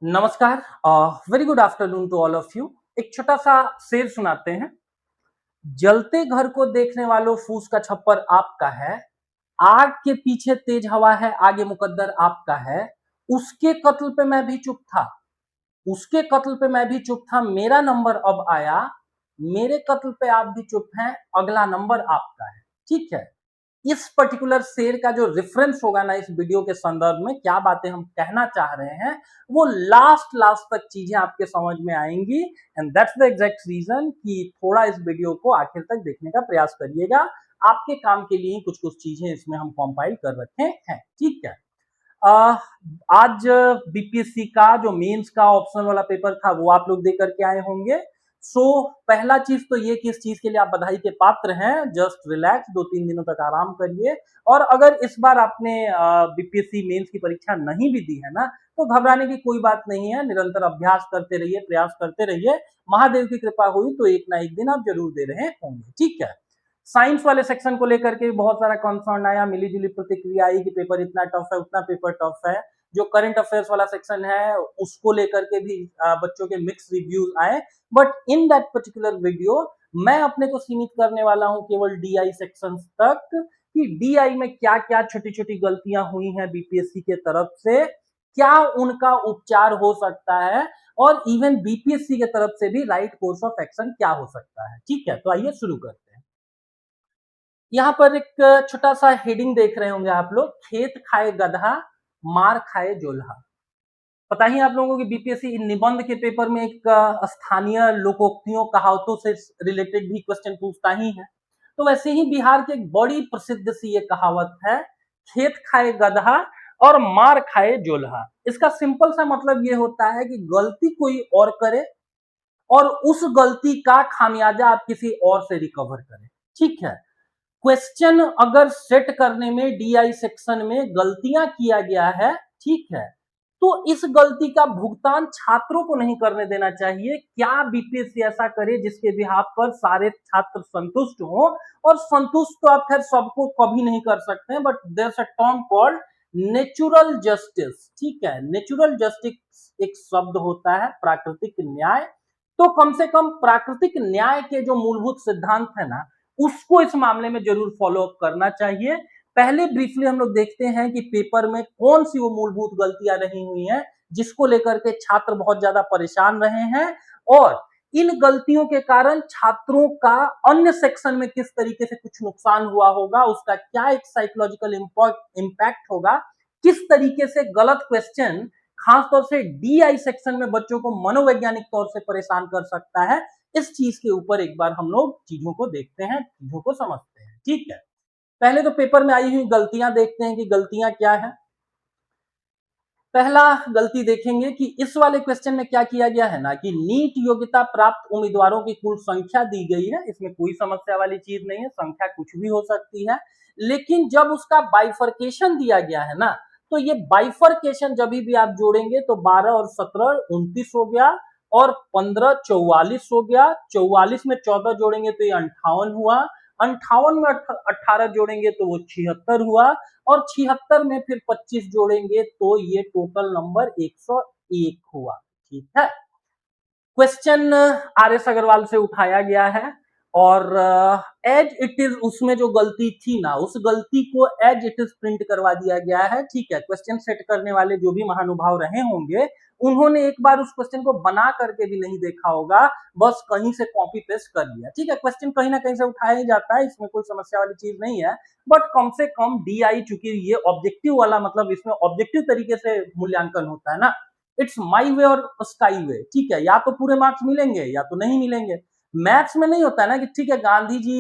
नमस्कार। Very good afternoon to all of you. एक छोटा सा शेर सुनाते हैं। जलते घर को देखने वालों फूस का छप्पर आपका है, आग के पीछे तेज हवा है, आगे मुकद्दर आपका है। उसके कत्ल पे मैं भी चुप था, उसके कत्ल पे मैं भी चुप था, मेरा नंबर अब आया, मेरे कत्ल पे आप भी चुप हैं, अगला नंबर आपका है। ठीक है। इस पर्टिकुलर शेर का जो रेफरेंस होगा ना इस वीडियो के संदर्भ में, क्या बातें हम कहना चाह रहे हैं, वो लास्ट लास्ट तक चीजें आपके समझ में आएंगी। And that's the exact reason कि थोड़ा इस वीडियो को आखिर तक देखने का प्रयास करिएगा। आपके काम के लिए कुछ कुछ चीजें इसमें हम कंपाइल कर रखे हैं। ठीक है। आज बीपीएससी का जो मेंस का ऑप्शनल वाला पेपर था वो आप लोग दे करके आए होंगे। सो पहला चीज तो ये कि इस चीज के लिए आप बधाई के पात्र हैं। जस्ट रिलैक्स, 2-3 दिनों तक आराम करिए। और अगर इस बार आपने बीपीएससी मेंस की परीक्षा नहीं भी दी है ना, तो घबराने की कोई बात नहीं है। निरंतर अभ्यास करते रहिए, प्रयास करते रहिए। महादेव की कृपा हुई तो एक ना एक दिन आप जरूर दे रहे होंगे। ठीक है। साइंस वाले सेक्शन को लेकर के बहुत सारा कंसर्न आया, मिली जुली प्रतिक्रिया आई कि पेपर इतना टफ है, उतना पेपर टफ है। जो करंट अफेयर्स वाला सेक्शन है उसको लेकर के भी बच्चों के मिक्स रिव्यूज आए। But in that particular video मैं अपने को सीमित करने वाला हूं केवल डीआई सेक्शन तक, कि डीआई में क्या क्या छोटी छोटी गलतियां हुई हैं बीपीएससी के तरफ से, क्या उनका उपचार हो सकता है, और इवन बीपीएससी के तरफ से भी राइट कोर्स ऑफ एक्शन क्या हो सकता है। ठीक है, तो आइए शुरू करते हैं। यहाँ पर एक छोटा सा हेडिंग देख रहे होंगे आप लोग, खेत खाए गधा मार खाए जोल्हा। पता ही आप लोगों को कि बीपीएससी निबंध के पेपर में एक स्थानीय लोकोक्तियों कहावतों से रिलेटेड भी क्वेश्चन पूछता ही है। तो वैसे ही बिहार की एक बड़ी प्रसिद्ध सी ये कहावत है, खेत खाए गधा और मार खाए जोल्हा। इसका सिंपल सा मतलब ये होता है कि गलती कोई और करे और उस गलती का खामियाजा आप किसी और से रिकवर करें। ठीक है। क्वेश्चन अगर सेट करने में डीआई सेक्शन में गलतियां किया गया है, ठीक है, तो इस गलती का भुगतान छात्रों को नहीं करने देना चाहिए। क्या बीपीएससी ऐसा करे जिसके बिहाफ पर सारे छात्र संतुष्ट हो? और संतुष्ट तो आप खैर सबको कभी नहीं कर सकते हैं, but there is a term called natural justice. ठीक है, नेचुरल जस्टिस एक शब्द होता है, प्राकृतिक न्याय। तो कम से कम प्राकृतिक न्याय के जो मूलभूत सिद्धांत है ना, उसको इस मामले में जरूर फॉलो अप करना चाहिए। पहले ब्रीफली हम लोग देखते हैं कि पेपर में कौन सी वो मूलभूत गलतियां रही हुई हैं जिसको लेकर के छात्र बहुत ज्यादा परेशान रहे हैं, और इन गलतियों के कारण छात्रों का अन्य सेक्शन में किस तरीके से कुछ नुकसान हुआ होगा, उसका क्या एक साइकोलॉजिकल इम्पैक्ट होगा, किस तरीके से गलत क्वेश्चन खासतौर से डीआई सेक्शन में बच्चों को मनोवैज्ञानिक तौर से परेशान कर सकता है। इस चीज के ऊपर एक बार हम लोग चीजों को देखते हैं, चीजों को समझते हैं। ठीक है। पहले तो पेपर में आई हुई गलतियां देखते हैं कि गलतियां क्या है। पहला गलती देखेंगे कि इस वाले क्वेश्चन में क्या किया गया है ना, कि नीट योग्यता प्राप्त उम्मीदवारों की कुल संख्या दी गई है। इसमें कोई समस्या वाली चीज नहीं है, संख्या कुछ भी हो सकती है। लेकिन जब उसका बाइफर्केशन दिया गया है ना, तो ये बाइफर्केशन जब भी आप जोड़ेंगे तो 12 और 17 29 हो गया, और 15 44 हो गया। 44 में 14 जोड़ेंगे तो ये 58 हुआ, 58 में 18 जोड़ेंगे तो वो 76 हुआ, और 76 में फिर 25 जोड़ेंगे तो ये टोटल नंबर 101 हुआ। ठीक है। क्वेश्चन आर एस अग्रवाल से उठाया गया है, और एज इट इज उसमें जो गलती थी ना, उस गलती को एज इट इज प्रिंट करवा दिया गया है। ठीक है। क्वेश्चन सेट करने वाले जो भी महानुभाव रहे होंगे, उन्होंने एक बार उस क्वेश्चन को बना करके भी नहीं देखा होगा, बस कहीं से कॉपी पेस्ट कर लिया। ठीक है। क्वेश्चन कहीं ना कहीं से उठाया ही जाता है, इसमें कोई समस्या वाली चीज नहीं है। बट कम से कम डीआई, चूंकि ये ऑब्जेक्टिव वाला, मतलब इसमें ऑब्जेक्टिव तरीके से मूल्यांकन होता है ना, इट्स माई वे और स्काई वे। ठीक है। या तो पूरे मार्क्स मिलेंगे या तो नहीं मिलेंगे। मैथ्स में नहीं होता है ना कि ठीक है गांधी जी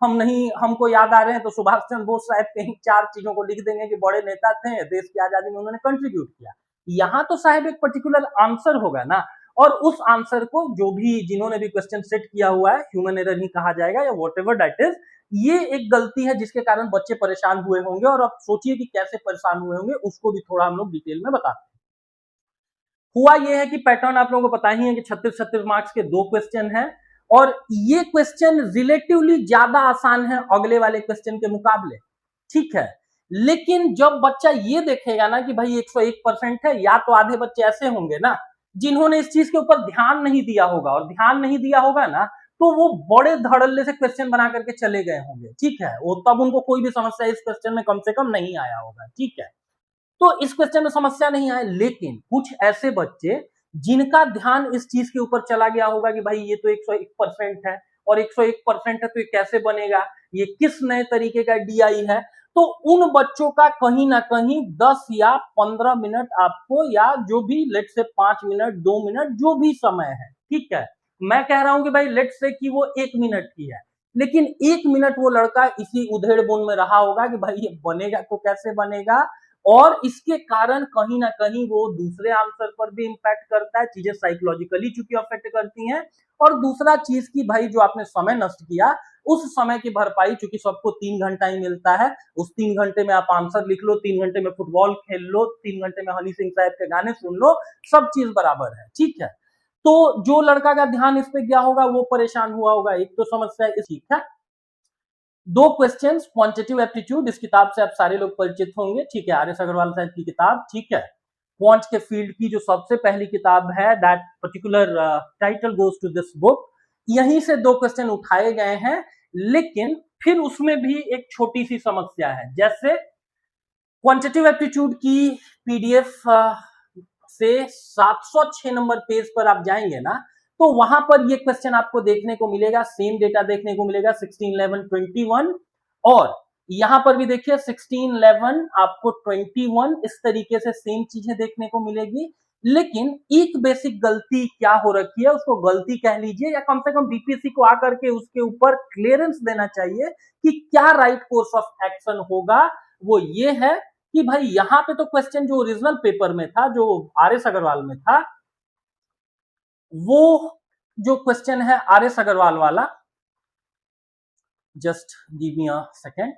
हम नहीं, हमको याद आ रहे हैं तो सुभाष चंद्र बोस साहब कहीं 4 चीजों को लिख देंगे कि बड़े नेता थे, देश की आजादी में उन्होंने कंट्रीब्यूट किया। यहाँ तो साहब एक पर्टिकुलर आंसर होगा ना, और उस आंसर को जो भी जिन्होंने भी क्वेश्चन सेट किया हुआ है, ह्यूमन एरर ही कहा जाएगा या वॉट एवर दैट इज, ये एक गलती है जिसके कारण बच्चे परेशान हुए होंगे। और अब सोचिए कि कैसे परेशान हुए होंगे, उसको भी थोड़ा हम लोग डिटेल में बताते हैं। हुआ यह है कि पैटर्न आप लोगों को पता ही है कि 36-36 मार्क्स के 2 क्वेश्चन हैं, और ये क्वेश्चन रिलेटिवली ज्यादा आसान है अगले वाले क्वेश्चन के मुकाबले। ठीक है। लेकिन जब बच्चा ये देखेगा ना कि भाई 101% है, या तो आधे बच्चे ऐसे होंगे ना जिन्होंने इस चीज के ऊपर ध्यान नहीं दिया होगा, और ध्यान नहीं दिया होगा ना तो वो बड़े धड़ल्ले से क्वेश्चन बना करके चले गए होंगे, ठीक है, वो तब उनको कोई भी समस्या इस क्वेश्चन में कम से कम नहीं आया होगा, ठीक है। तो इस क्वेश्चन में समस्या नहीं आए, लेकिन कुछ ऐसे बच्चे जिनका ध्यान इस चीज के ऊपर चला गया होगा कि भाई ये तो 101% है, और 101% है तो ये कैसे बनेगा, ये किस नए तरीके का डीआई है, तो उन बच्चों का कहीं ना कहीं 10 या 15 मिनट आपको, या जो भी लेट से 5 मिनट 2 मिनट जो भी समय है, ठीक है, मैं कह रहा हूं कि भाई लेट से कि वो 1 मिनट की है, लेकिन 1 मिनट वो लड़का इसी उधेड़ बुन में रहा होगा कि भाई ये बनेगा तो कैसे बनेगा, और इसके कारण कहीं ना कहीं वो दूसरे आंसर पर भी इंपैक्ट करता है, चीजें साइकोलॉजिकली चूंकि अफेक्ट करती हैं, और दूसरा चीज की भाई जो आपने समय नष्ट किया उस समय की भरपाई, चूंकि सबको 3 घंटा ही मिलता है, उस 3 घंटे में आप आंसर लिख लो, 3 घंटे में फुटबॉल खेल लो, 3 घंटे में हनी सिंह साहब के गाने सुन लो, सब चीज बराबर है, ठीक है। तो जो लड़का का ध्यान इस पे गया होगा वो परेशान हुआ होगा, एक तो समस्या इस, ठीक है। दो क्वेश्चंस क्वांटिटेटिव एप्टीट्यूड, इस किताब से आप सारे लोग परिचित होंगे, ठीक है, आर एस अग्रवाल साहब की किताब, ठीक है। क्वांट के फील्ड की जो सबसे पहली किताब है, that particular title goes to this book, यहीं से दो क्वेश्चन उठाए गए हैं, लेकिन फिर उसमें भी एक छोटी सी समस्या है, जैसे क्वांटिटेटिव एप्टीट्यूड की पीडीएफ से 706 नंबर पेज पर आप जाएंगे ना, तो वहां पर ये क्वेश्चन आपको देखने को मिलेगा, सेम डेटा देखने को मिलेगा 16, 11, 21, और यहां पर भी देखिए 16, 11 आपको 21, इस तरीके से सेम चीजें देखने को मिलेगी, लेकिन एक बेसिक गलती क्या हो रखी है, उसको गलती कह लीजिए, या कम से कम बीपीएससी को आकर के उसके ऊपर क्लियरेंस देना चाहिए कि क्या राइट कोर्स ऑफ एक्शन होगा। वो ये है कि भाई यहां पे तो क्वेश्चन जो ओरिजिनल पेपर में था, जो आर एस अग्रवाल में था, वो जो क्वेश्चन है आर एस अग्रवाल वाला, just give me a second,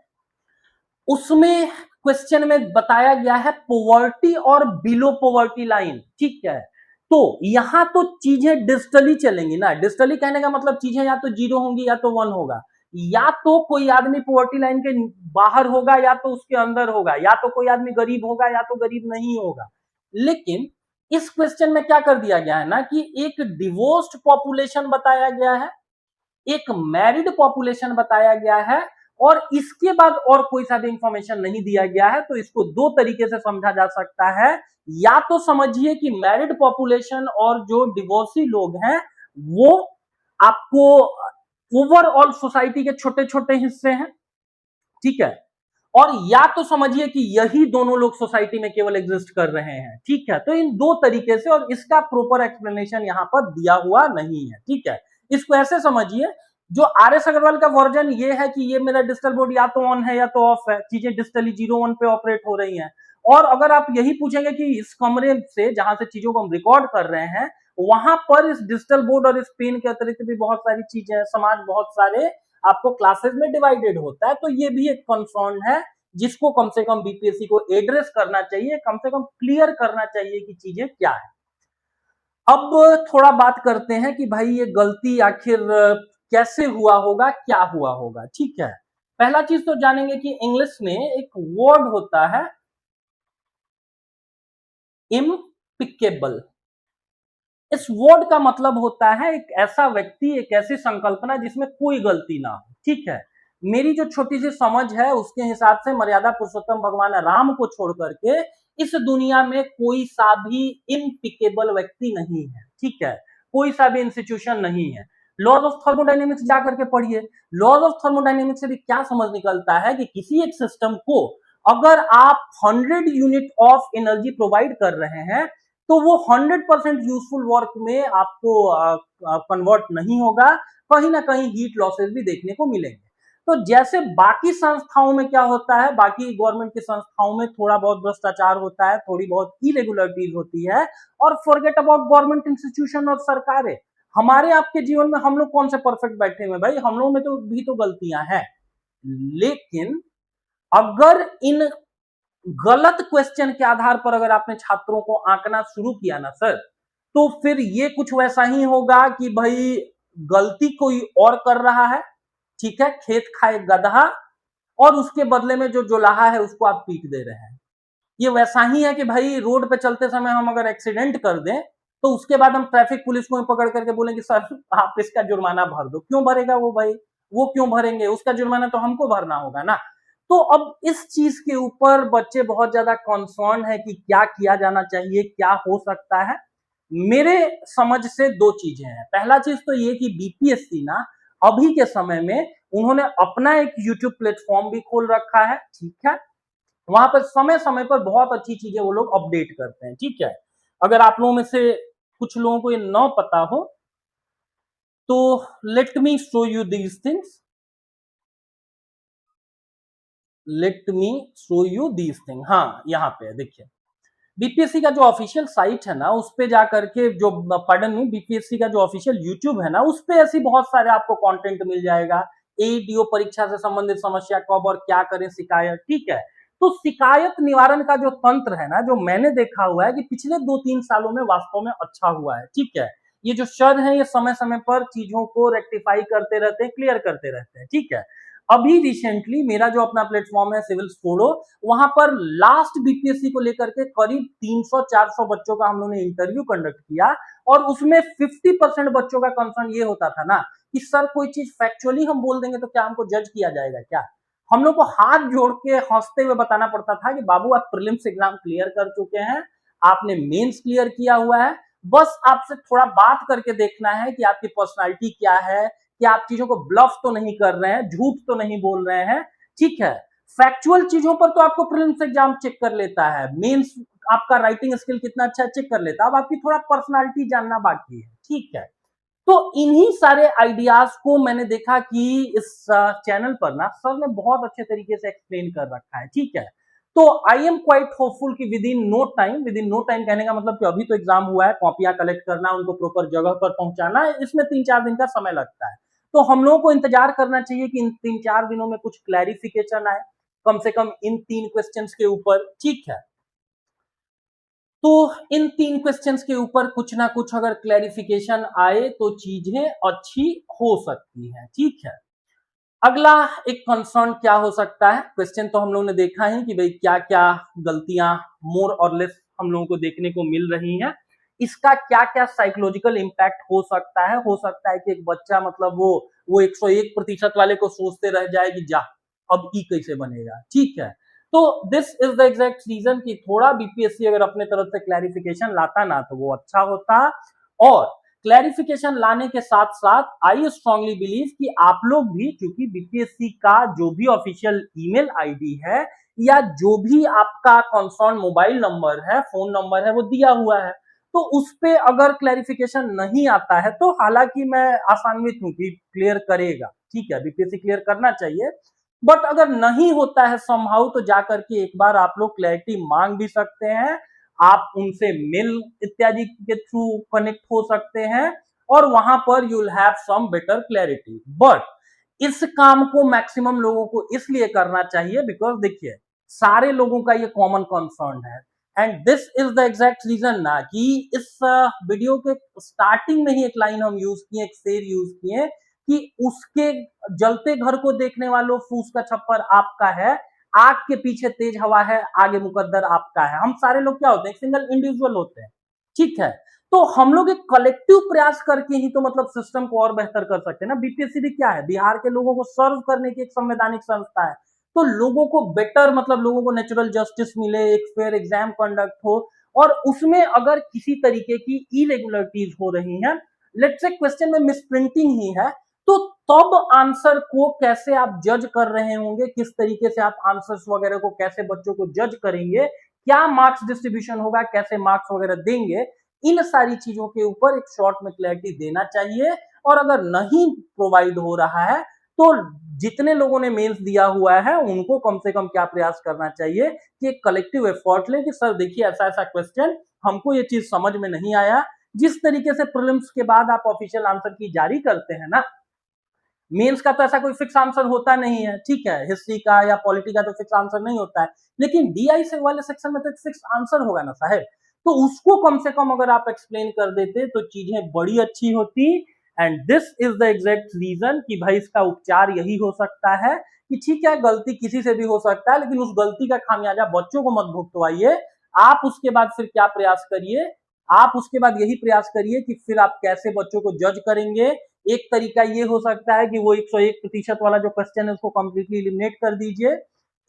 उसमें क्वेश्चन में बताया गया है पॉवर्टी और बिलो पॉवर्टी लाइन, ठीक है। तो यहां तो चीजें डिजिटली चलेंगी ना, डिजिटली कहने का मतलब चीजें या तो 0 होंगी या तो 1 होगा, या तो कोई आदमी पॉवर्टी लाइन के बाहर होगा या तो उसके अंदर होगा, या तो कोई आदमी गरीब होगा या तो गरीब नहीं होगा। लेकिन इस क्वेश्चन में क्या कर दिया गया है ना कि एक डिवोर्स्ड पॉपुलेशन बताया गया है, एक मैरिड पॉपुलेशन बताया गया है, और इसके बाद और कोई सा भी इंफॉर्मेशन नहीं दिया गया है। तो इसको दो तरीके से समझा जा सकता है, या तो समझिए कि मैरिड पॉपुलेशन और जो डिवोर्सी लोग हैं वो आपको ओवरऑल सोसाइटी के छोटे छोटे हिस्से हैं, ठीक है, और या तो समझिए कि यही दोनों लोग सोसाइटी में केवल एग्जिस्ट कर रहे हैं, ठीक है। तो इन दो तरीके से, और इसका प्रॉपर एक्सप्लेनेशन यहां पर दिया हुआ नहीं है, ठीक है। इसको ऐसे समझिए, जो आर एस अग्रवाल का वर्जन ये है कि ये मेरा डिजिटल बोर्ड या तो ऑन है या तो ऑफ है, चीजें डिजिटली 0-1 पे ऑपरेट हो रही हैं, और अगर आप यही पूछेंगे कि इस कमरे से जहां से चीजों को हम रिकॉर्ड कर रहे हैं वहां पर इस डिजिटल बोर्ड और इस पेन के अतिरिक्त भी बहुत सारी चीजें हैं, समाज बहुत सारे आपको क्लासेस में डिवाइडेड होता है, तो ये भी एक कंसर्न है जिसको कम से कम बीपीएससी को एड्रेस करना चाहिए, कम से कम क्लियर करना चाहिए कि चीजें क्या है। अब थोड़ा बात करते हैं कि भाई ये गलती आखिर कैसे हुआ होगा, क्या हुआ होगा, ठीक है। पहला चीज तो जानेंगे कि इंग्लिश में एक वर्ड होता है इम्पिकेबल। इस वर्ड का मतलब होता है एक ऐसा व्यक्ति, एक ऐसी संकल्पना जिसमें कोई गलती ना हो, ठीक है। मेरी जो छोटी सी समझ है उसके हिसाब से मर्यादा पुरुषोत्तम भगवान राम को छोड़ करके इस दुनिया में कोई सा भी इम्पिकेबल व्यक्ति नहीं है, ठीक है, कोई सा भी इंस्टीट्यूशन नहीं है। लॉज ऑफ थर्मोडायनेमिक्स जाकर के पढ़िए, लॉज ऑफ थर्मोडायनेमिक्स से भी क्या समझ निकलता है कि किसी एक सिस्टम को अगर आप 100 यूनिट ऑफ एनर्जी प्रोवाइड कर रहे हैं तो वो 100% यूजफुल वर्क में आपको कन्वर्ट नहीं होगा, कहीं ना कहीं हीट लॉसेस भी देखने को मिलेंगे। तो जैसे बाकी संस्थाओं में क्या होता है, बाकी गवर्नमेंट की संस्थाओं में थोड़ा बहुत भ्रष्टाचार होता है, थोड़ी बहुत इरेगुलरिटीज होती है, और फॉरगेट अबाउट गवर्नमेंट इंस्टीट्यूशन और सरकारें, हमारे आपके जीवन में हम लोग कौन से परफेक्ट बैठे हुए भाई, हम लोग में तो भी तो गलतियां हैं। लेकिन अगर इन गलत क्वेश्चन के आधार पर अगर आपने छात्रों को आंकना शुरू किया ना सर, तो फिर ये कुछ वैसा ही होगा कि भाई गलती कोई और कर रहा है, ठीक है, खेत खाए गधा, और उसके बदले में जो जुलाहा है उसको आप पीट दे रहे हैं। ये वैसा ही है कि भाई रोड पे चलते समय हम अगर एक्सीडेंट कर दें तो उसके बाद हम ट्रैफिक पुलिस को पकड़ करके बोलेंगे सर आप इसका जुर्माना भर दो। क्यों भरेगा वो भाई? वो क्यों भरेंगे? उसका जुर्माना तो हमको भरना होगा ना। तो अब इस चीज के ऊपर बच्चे बहुत ज्यादा कंसर्न है कि क्या किया जाना चाहिए, क्या हो सकता है। मेरे समझ से दो चीजें हैं। पहला चीज तो ये कि बीपीएससी ना अभी के समय में उन्होंने अपना एक यूट्यूब प्लेटफॉर्म भी खोल रखा है, ठीक है। वहां पर समय समय पर बहुत अच्छी चीजें वो लोग अपडेट करते हैं, ठीक है। अगर आप लोगों में से कुछ लोगों को ये न पता हो तो let me show you these things, let me show you these thing. हाँ, यहाँ पे देखिए बीपीएससी का जो ऑफिशियल साइट है ना उस पे जाकर के जो पार्डन में बीपीएससी का जो ऑफिशियल यूट्यूब है ना उस पे ऐसी बहुत सारे आपको कंटेंट मिल जाएगा। एडीओ परीक्षा से संबंधित समस्या कब और क्या करें शिकायत, ठीक है। तो शिकायत निवारण का जो तंत्र है ना, जो मैंने देखा हुआ है कि पिछले 2-3 सालों में वास्तव में अच्छा हुआ है, ठीक है। ये जो सर है ये समय समय पर चीजों को रेक्टिफाई करते रहते हैं, क्लियर करते रहते हैं, ठीक है। अभी रिसेंटली मेरा जो अपना प्लेटफॉर्म है सिविल स्टूडो, वहां पर लास्ट बीपीएससी को लेकर के करीब 300-400 बच्चों का हम लोगों ने इंटरव्यू कंडक्ट किया और उसमें 50% बच्चों का कंसर्न ये होता था ना कि सर कोई चीज फैक्चुअली हम बोल देंगे तो क्या हमको जज किया जाएगा क्या? हम लोग को हाथ जोड़ के हंसते हुए बताना पड़ता था कि बाबू आप प्रीलिम्स एग्जाम क्लियर कर चुके हैं, आपने मेंस क्लियर किया हुआ है, बस आपसे थोड़ा बात करके देखना है कि आपकी पर्सनालिटी क्या है, कि आप चीजों को ब्लफ तो नहीं कर रहे हैं, झूठ तो नहीं बोल रहे हैं, ठीक है। फैक्चुअल चीजों पर तो आपको प्रीलिम्स एग्जाम चेक कर लेता है, मेंस आपका राइटिंग स्किल कितना अच्छा है चेक कर लेता है, अब आपकी थोड़ा पर्सनालिटी जानना बाकी है, ठीक है। तो इन्हीं सारे आइडियाज को मैंने देखा कि इस चैनल पर ना सर ने बहुत अच्छे तरीके से एक्सप्लेन कर रखा है, ठीक है। तो आई एम क्वाइट होपफुल कि विद इन नो टाइम कहने का मतलब कि अभी तो एग्जाम हुआ है, कॉपियां कलेक्ट करना, उनको प्रॉपर जगह पर पहुंचाना, इसमें 3-4 दिन का समय लगता है। तो हम लोगों को इंतजार करना चाहिए कि इन 3-4 दिनों में कुछ क्लैरिफिकेशन आए, कम से कम इन 3 क्वेश्चंस के ऊपर, ठीक है। तो इन 3 क्वेश्चंस के ऊपर कुछ ना कुछ अगर क्लैरिफिकेशन आए तो चीजें अच्छी हो सकती हैं, ठीक है। अगला एक कंसर्न क्या हो सकता है? क्वेश्चन तो हम लोगों ने देखा है कि भाई क्या क्या गलतियां मोर और लेस हम लोगों को देखने को मिल रही हैं, इसका क्या क्या साइकोलॉजिकल इम्पैक्ट हो सकता है कि एक बच्चा मतलब वो 101% वाले को सोचते रह जाए कि जा अब ई कैसे बनेगा, ठीक है। तो this is the exact reason कि थोड़ा बीपीएससी अगर अपने तरफ से क्लैरिफिकेशन लाता ना तो वो अच्छा होता। और क्लैरिफिकेशन लाने के साथ साथ आई स्ट्रांगली बिलीव कि आप लोग भी, क्योंकि बीपीएससी का जो भी ऑफिशियल ईमेल आईडी है या जो भी आपका कंसर्न मोबाइल नंबर है, फोन नंबर है, वो दिया हुआ है। तो उस पे अगर क्लैरिफिकेशन नहीं आता है तो हालांकि मैं आशान्वित हूं कि क्लियर करेगा, ठीक है, बीपीएससी क्लियर करना चाहिए। बट अगर नहीं होता है समहाउ तो जाकर के एक बार आप लोग क्लैरिटी मांग भी सकते हैं, आप उनसे मेल इत्यादि के थ्रू कनेक्ट हो सकते हैं और वहां पर you will have some better clarity. But इस काम को मैक्सिमम लोगों को इसलिए करना चाहिए बिकॉज देखिए सारे लोगों का ये कॉमन कंसर्न है and this is the exact reason ना कि इस वीडियो के स्टार्टिंग में ही एक लाइन हम यूज किए, एक शेर यूज किए कि उसके जलते घर को देखने वालों फूस का छप्पर आपका है, आग के पीछे तेज हवा है, आगे मुकद्दर आपका है। हम सारे लोग क्या होते हैं? सिंगल इंडिविजुअल होते हैं, ठीक है। तो हम लोग एक कलेक्टिव प्रयास करके ही तो मतलब सिस्टम को और बेहतर कर सकते हैं ना। बीपीएससी भी क्या है? बिहार के लोगों को सर्व करने की एक संवैधानिक संस्था है। तो लोगों को बेटर मतलब लोगों को नेचुरल जस्टिस मिले, एक फेयर एग्जाम कंडक्ट हो और उसमें अगर किसी तरीके की इरेगुलरिटीज हो रही हैं, लेट्स से क्वेश्चन में मिसप्रिंटिंग ही है, तो तब आंसर को कैसे आप जज कर रहे होंगे, किस तरीके से आप आंसर्स वगैरह को कैसे बच्चों को जज करेंगे, क्या मार्क्स डिस्ट्रीब्यूशन होगा, कैसे मार्क्स वगैरह देंगे, इन सारी चीजों के ऊपर एक शॉर्ट में क्लैरिटी देना चाहिए। और अगर नहीं प्रोवाइड हो रहा है तो जितने लोगों ने मेंस दिया हुआ है उनको कम से कम क्या प्रयास करना चाहिए कि एक कलेक्टिव एफर्ट लें कि सर देखिए ऐसा ऐसा क्वेश्चन हमको ये चीज समझ में नहीं आया। जिस तरीके से प्रीलिम्स के बाद आप ऑफिशियल आंसर की जारी करते हैं ना, मेंस का तो ऐसा कोई फिक्स आंसर होता नहीं है, ठीक है, हिस्ट्री का या पॉलिटी का तो फिक्स आंसर नहीं होता है, लेकिन डीआई से वाले सेक्शन में तो एक फिक्स आंसर होगा ना साहब। तो उसको कम से कम अगर आप एक्सप्लेन कर देते तो चीजें बड़ी अच्छी होती। And this is the exact reason कि भाई इसका उपचार यही हो सकता है कि ठीक है गलती किसी से भी हो सकता है, लेकिन उस गलती का खामियाजा बच्चों को मत भुगतवाइए। आप उसके बाद फिर क्या प्रयास करिए, आप उसके बाद यही प्रयास करिए कि फिर आप कैसे बच्चों को जज करेंगे। एक तरीका ये हो सकता है कि वो 101% वाला जो क्वेश्चन है उसको कंप्लीटली एलिमिनेट कर दीजिए।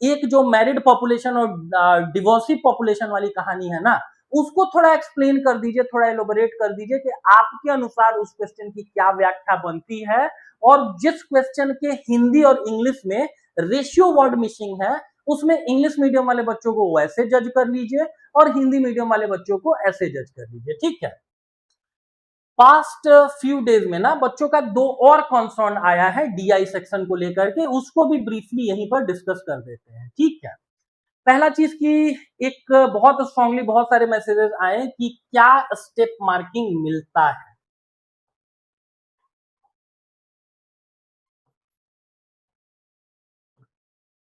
एक जो मैरिड पॉपुलेशन और डिवोर्सी पॉपुलेशन वाली कहानी है ना, उसको थोड़ा एक्सप्लेन कर दीजिए, थोड़ा एलोबरेट कर दीजिए कि आपके अनुसार उस क्वेश्चन की क्या व्याख्या बनती है, और जिस क्वेश्चन के हिंदी और इंग्लिश में रेशियो वर्ड मिसिंग है उसमें इंग्लिश मीडियम वाले बच्चों को वैसे जज कर लीजिए और हिंदी मीडियम वाले बच्चों को ऐसे जज कर लीजिए। ठीक है। पास्ट फ्यू डेज में ना बच्चों का दो और कंसर्न आया है डीआई सेक्शन को लेकर के, उसको भी ब्रीफली यहीं पर डिस्कस कर देते हैं। ठीक है। पहला चीज की एक बहुत स्ट्रांगली बहुत सारे मैसेजेस आए कि क्या स्टेप मार्किंग मिलता है।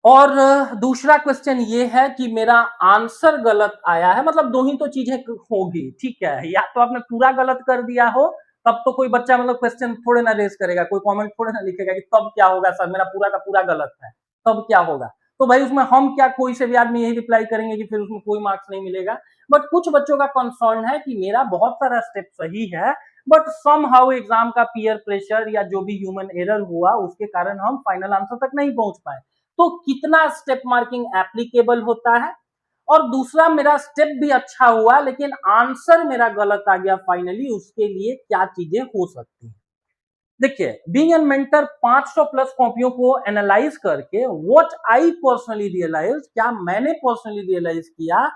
और दूसरा क्वेश्चन ये है कि मेरा आंसर गलत आया है, मतलब दो ही तो चीजें होगी। ठीक है, या तो आपने पूरा गलत कर दिया हो, तब तो कोई बच्चा मतलब क्वेश्चन थोड़े ना रेज करेगा, कोई कमेंट थोड़े ना लिखेगा कि तब क्या होगा सर मेरा पूरा का पूरा गलत है, तब क्या होगा। तो भाई उसमें हम क्या, कोई से भी आदमी यही रिप्लाई करेंगे कि फिर उसमें कोई मार्क्स नहीं मिलेगा। बट कुछ बच्चों का कंसर्न है कि मेरा बहुत सारा स्टेप सही है, बट सम हाउ एग्जाम का पीयर प्रेशर या जो भी ह्यूमन एरर हुआ उसके कारण हम फाइनल आंसर तक नहीं पहुंच पाए। तो कितना स्टेप मार्किंग एप्लीकेबल होता है। और दूसरा, मेरा स्टेप भी अच्छा हुआ लेकिन आंसर मेरा गलत आ गया फाइनली, उसके लिए क्या चीजें हो सकती हैं। देखिए, बीइंग एन मेंटर 500 प्लस कॉपियों को एनालाइज करके व्हाट आई पर्सनली रियलाइज, क्या मैंने पर्सनली रियलाइज किया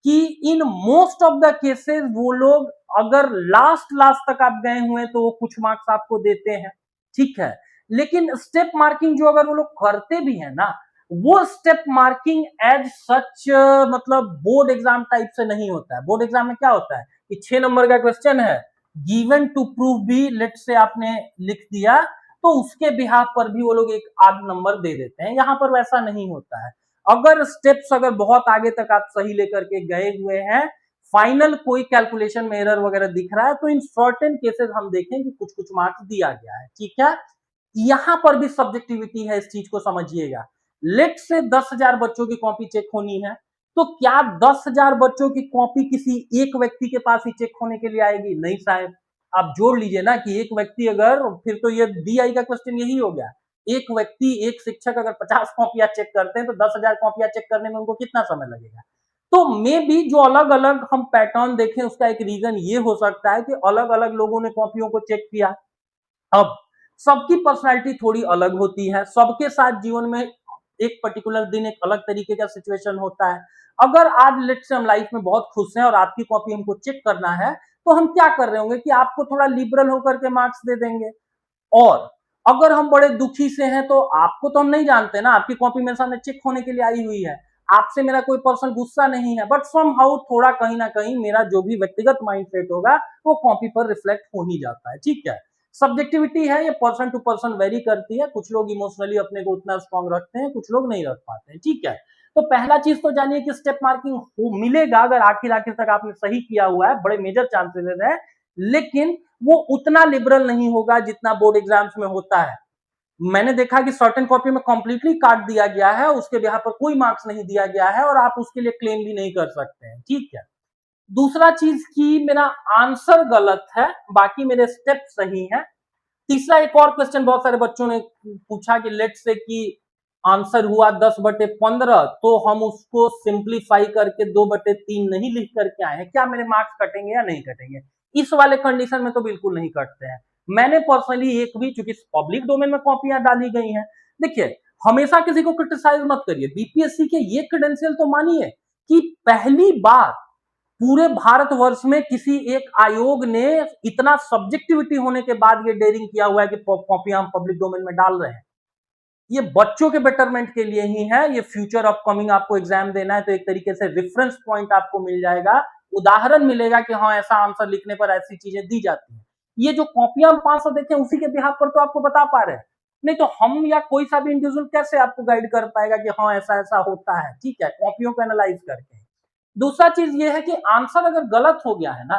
कि in most of the cases वो लोग अगर लास्ट लास्ट तक आप गए हुए तो वो कुछ मार्क्स आपको देते हैं। ठीक है, लेकिन स्टेप मार्किंग जो अगर वो लोग करते भी है ना, वो स्टेप मार्किंग एज सच मतलब बोर्ड एग्जाम टाइप से नहीं होता है। बोर्ड एग्जाम में क्या होता है कि 6 नंबर का क्वेश्चन है, गिवन टू प्रूव भी लेट से आपने लिख दिया तो उसके बिहाफ पर भी वो लोग एक आध नंबर दे देते हैं। यहां पर वैसा नहीं होता है। अगर स्टेप्स अगर बहुत आगे तक आप सही लेकर के गए हुए हैं, फाइनल कोई कैलकुलेशन में एरर वगैरह दिख रहा है, तो इन सर्टेन केसेस हम देखें कि कुछ कुछ मार्क्स दिया गया है। ठीक है, यहां पर भी सब्जेक्टिविटी है, इस चीज को समझिएगा। लेट से 10,000 बच्चों की कॉपी चेक होनी है, तो क्या 10,000 बच्चों की कॉपी किसी एक व्यक्ति के पास ही चेक होने के लिए आएगी? नहीं साहब। आप जोड़ लीजिए ना कि एक व्यक्ति अगर, फिर तो ये डीआई का क्वेश्चन यही हो गया, एक व्यक्ति एक शिक्षक अगर 50 कॉपियां चेक करते हैं तो 10,000 कॉपियां चेक करने में उनको कितना समय लगेगा। तो मे बी जो अलग अलग हम पैटर्न देखें उसका एक रीजन ये हो सकता है कि अलग अलग लोगों ने कॉपियों को चेक किया। अब सबकी पर्सनालिटी थोड़ी अलग होती है, सबके साथ जीवन में एक पर्टिकुलर दिन एक अलग तरीके का सिचुएशन होता है। अगर आज लेट से हम लाइफ में बहुत खुश हैं और आपकी कॉपी हमको चेक करना है, तो हम क्या कर रहे होंगे कि आपको थोड़ा लिबरल होकर के मार्क्स दे देंगे। और अगर हम बड़े दुखी से हैं तो आपको तो हम नहीं जानते ना, आपकी कॉपी मेरे सामने चेक होने के लिए आई हुई है, आपसे मेरा कोई पर्सन गुस्सा नहीं है, बट सम हाउ थोड़ा कहीं ना कहीं मेरा जो भी व्यक्तिगत माइंड सेट होगा वो कॉपी पर रिफ्लेक्ट हो ही जाता है। ठीक है, सब्जेक्टिविटी है, ये पर्सन टू पर्सन वेरी करती है। कुछ लोग इमोशनली अपने को उतना स्ट्रॉन्ग रखते हैं, कुछ लोग नहीं रख पाते हैं। ठीक है, तो पहला चीज तो जानिए कि स्टेप मार्किंग मिलेगा अगर आखिर आखिर तक आपने सही किया हुआ है, बड़े मेजर चांसेस है, लेकिन वो उतना लिबरल नहीं होगा जितना बोर्ड एग्जाम्स में होता है। मैंने देखा कि सर्टेन कॉपी में कंप्लीटली काट दिया गया है, उसके बिहार पर कोई मार्क्स नहीं दिया गया है और आप उसके लिए क्लेम भी नहीं कर सकते हैं। ठीक है, दूसरा चीज की मेरा आंसर गलत है, बाकी मेरे स्टेप सही हैं। तीसरा एक और क्वेश्चन बहुत सारे बच्चों ने पूछा कि लेट से कि आंसर हुआ 10/15, तो हम उसको सिंप्लीफाई करके 2/3 नहीं लिख करके आए हैं, क्या मेरे मार्क्स कटेंगे या नहीं कटेंगे? इस वाले कंडीशन में तो बिल्कुल नहीं कटते हैं। मैंने पर्सनली एक भी, चूंकि पब्लिक डोमेन में कॉपियां डाली गई हैं, देखिए हमेशा किसी को क्रिटिसाइज मत करिए। बीपीएससी के ये क्रेडेंशियल तो मानिए कि पहली बार पूरे भारतवर्ष में किसी एक आयोग ने इतना सब्जेक्टिविटी होने के बाद ये डेयरिंग किया हुआ है कि कॉपियां हम पब्लिक डोमेन में डाल रहे हैं। ये बच्चों के बेटरमेंट के लिए ही है। ये फ्यूचर अपकमिंग आपको एग्जाम देना है तो एक तरीके से रेफरेंस पॉइंट आपको मिल जाएगा, उदाहरण मिलेगा कि हाँ ऐसा आंसर लिखने पर ऐसी चीजें दी जाती हैं। ये जो कॉपियां हम 500 देखें उसी के बिहाफ पर तो आपको बता पा रहे हैं, नहीं तो हम या कोई सा भी इंडिविजुअल कैसे आपको गाइड कर पाएगा कि हाँ ऐसा ऐसा होता है। ठीक है, कॉपियों को एनालाइज करके। दूसरा चीज ये है कि आंसर अगर गलत हो गया है ना,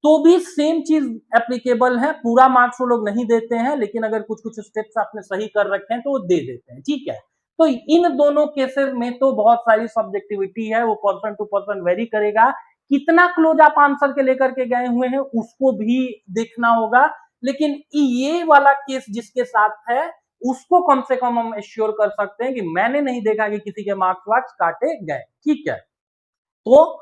तो भी सेम चीज एप्लीकेबल है। पूरा मार्क्स वो लोग नहीं देते हैं, लेकिन अगर कुछ कुछ स्टेप्स आपने सही कर रखे हैं तो वो दे देते हैं। ठीक है, तो इन दोनों केसेस में तो बहुत सारी सब्जेक्टिविटी है, वो पर्सन टू पर्सन वेरी करेगा। कितना क्लोज आप आंसर के लेकर के गए हुए हैं उसको भी देखना होगा, लेकिन ये वाला केस जिसके साथ है उसको कम से कम हम एश्योर कर सकते हैं कि मैंने नहीं देखा कि किसी के मार्क्स वार्क्स काटे गए। ठीक है, तो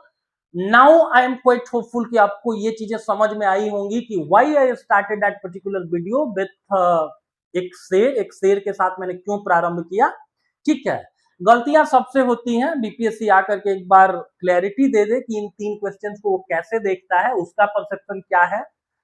now I am quite hopeful कि आपको ये चीजें समझ में आई होंगी कि why I started that particular video with एक शेर के साथ मैंने क्यों प्रारंभ किया। ठीक है, गलतियां सबसे होती हैं, बीपीएससी आकर के एक बार क्लैरिटी दे दे कि इन 3 क्वेश्चंस को वो कैसे देखता है, उसका परसेप्शन क्या है।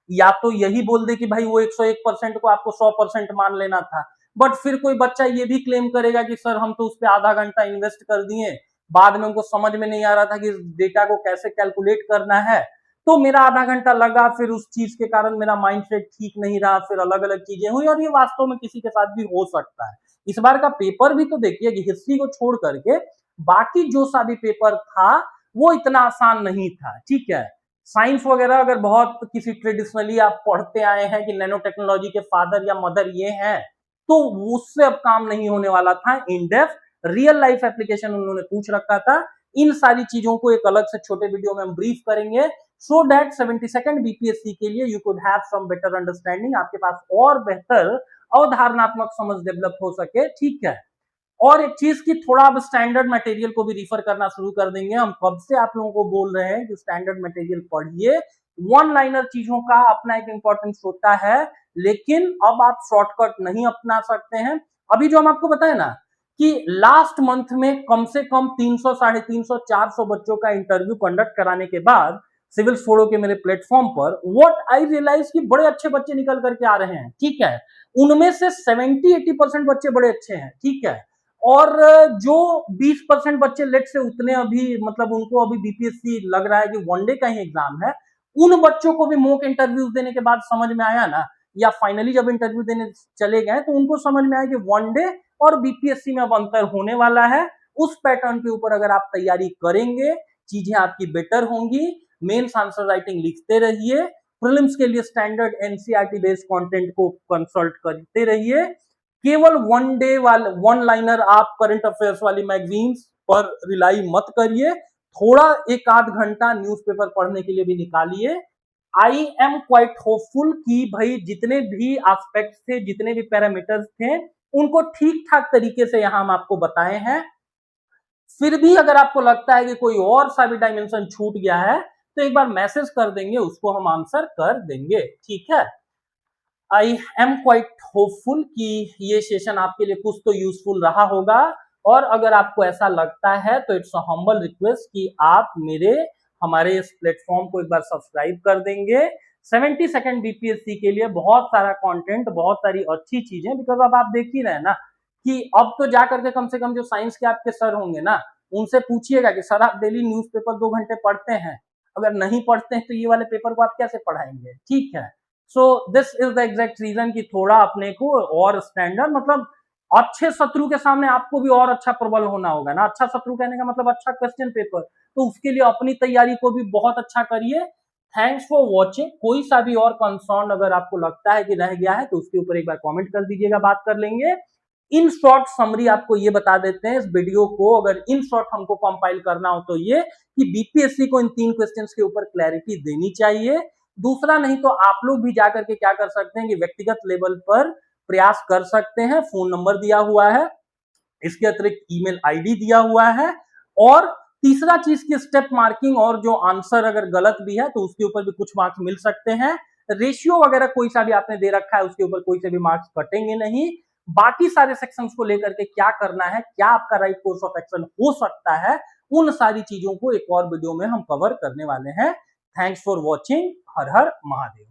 या तो यही बोल दे कि भाई वो 101% को आपको 100% मान लेना था, बट फिर कोई बच्चा ये भी क्लेम करेगा कि सर हम तो उस पर आधा घंटा इन्वेस्ट कर दिए, बाद में उनको समझ में नहीं आ रहा था कि डेटा को कैसे कैलकुलेट करना है, तो मेरा आधा घंटा लगा, फिर उस चीज के कारण मेरा माइंडसेट ठीक नहीं रहा, फिर अलग अलग चीजें हुई। और ये वास्तव में किसी के साथ भी हो सकता है। इस बार का पेपर भी तो देखिए कि हिस्ट्री को छोड़ करके बाकी जो सा भी पेपर था वो इतना आसान नहीं था। ठीक है, साइंस वगैरह अगर बहुत किसी ट्रेडिशनली आप पढ़ते आए हैं कि नैनो टेक्नोलॉजी के फादर या मदर ये हैं, तो उससे अब काम नहीं होने वाला था। In depth real life application उन्होंने पूछ रखा था। इन सारी चीजों को एक अलग से छोटे वीडियो में हम ब्रीफ करेंगे, सो दैट 72nd बीपीएससी के लिए you could have some better understanding, आपके पास और बेहतर अवधारणात्मक समझ डेवलप हो सके। ठीक है, और एक चीज की थोड़ा अब स्टैंडर्ड मटेरियल को भी रिफर करना शुरू कर देंगे। हम कब से आप लोगों को बोल रहे हैं कि स्टैंडर्ड मटेरियल पढ़िए, वन लाइनर चीजों का अपना एक इंपॉर्टेंस होता है, लेकिन अब आप शॉर्टकट नहीं अपना सकते हैं। अभी जो हम आपको बताए ना कि लास्ट मंथ में कम से कम 300, 350, 400 बच्चों का इंटरव्यू कंडक्ट कराने के बाद सिविल फोड़ो के मेरे प्लेटफॉर्म पर व्हाट आई रियलाइज कि बड़े अच्छे बच्चे निकल करके आ रहे हैं। ठीक है, उनमें से 70-80% बच्चे बड़े अच्छे हैं। ठीक है, और जो 20% बच्चे लेट से उतने अभी मतलब उनको अभी बीपीएससी लग रहा है कि वनडे का ही एग्जाम है, उन बच्चों को भी मॉक इंटरव्यूज देने के बाद समझ में आया ना, या फाइनली जब इंटरव्यू देने चले गए तो उनको समझ में आया कि वनडे और बीपीएससी में अब अंतर होने वाला है। उस पैटर्न के ऊपर अगर आप तैयारी करेंगे, चीजें आपकी बेटर होंगी। मेंस आंसर राइटिंग लिखते रहिए, प्रीलिम्स के लिए स्टैंडर्ड एनसीईआरटी बेस्ड कंटेंट को कंसल्ट करते रहिए। केवल वन लाइनर आप करंट अफेयर्स वाली मैगजीन्स पर रिलाई मत करिए, थोड़ा एक आध घंटा न्यूज़पेपर पढ़ने के लिए भी निकालिए। आई एम क्वाइट होपफुल कि भाई जितने भी एस्पेक्ट्स थे, जितने भी पैरामीटर्स थे, उनको ठीक ठाक तरीके से यहां हम आपको बताए हैं। फिर भी अगर आपको लगता है कि कोई और सा भी डायमेंशन छूट गया है तो एक बार मैसेज कर देंगे, उसको हम आंसर कर देंगे। ठीक है, आई एम क्वाइट होपफुल कि ये सेशन आपके लिए कुछ तो यूजफुल रहा होगा। और अगर आपको ऐसा लगता है तो इट्स अ हम्बल रिक्वेस्ट कि आप हमारे इस प्लेटफॉर्म को एक बार सब्सक्राइब कर देंगे। 72nd बीपीएससी के लिए बहुत सारा कंटेंट, बहुत सारी अच्छी चीजें, बिकॉज अब आप देख ही रहे हैं ना कि अब तो जाकर के कम से कम जो साइंस के आपके सर होंगे ना, उनसे पूछिएगा कि सर आप डेली न्यूज़पेपर 2 घंटे पढ़ते हैं, अगर नहीं पढ़ते हैं तो ये वाले पेपर को आप कैसे पढ़ाएंगे। ठीक है, so this is the exact reason कि थोड़ा अपने को और स्टैंडर्ड, मतलब अच्छे शत्रु के सामने आपको भी और अच्छा प्रबल होना होगा ना। अच्छा शत्रु कहने का मतलब अच्छा क्वेश्चन पेपर, तो उसके लिए अपनी तैयारी को भी बहुत अच्छा करिए। Thanks for watching. कोई सा भी और कंसर्न अगर आपको लगता है कि रह गया है तो उसके ऊपर एक बार कमेंट कर दीजिएगा, बात कर लेंगे। इन शॉर्ट समरी आपको ये बता देते हैं इस वीडियो को, अगर इन शॉर्ट हमको कंपाइल करना हो तो ये कि बीपीएससी को इन 3 क्वेश्चंस के ऊपर क्लैरिटी देनी चाहिए। दूसरा, नहीं तो आप लोग भी जाकर के क्या कर सकते हैं कि व्यक्तिगत लेवल पर प्रयास कर सकते हैं। फोन नंबर दिया हुआ है, इसके अतिरिक्त ईमेल आईडी दिया हुआ है। और तीसरा चीज की स्टेप मार्किंग, और जो आंसर अगर गलत भी है तो उसके ऊपर भी कुछ मार्क्स मिल सकते हैं। रेशियो वगैरह कोई सा भी आपने दे रखा है उसके ऊपर कोई से भी मार्क्स कटेंगे नहीं। बाकी सारे सेक्शंस को लेकर के क्या करना है, क्या आपका राइट कोर्स ऑफ एक्शन हो सकता है, उन सारी चीजों को एक और वीडियो में हम कवर करने वाले हैं। Thanks for watching. Her her Mahadev.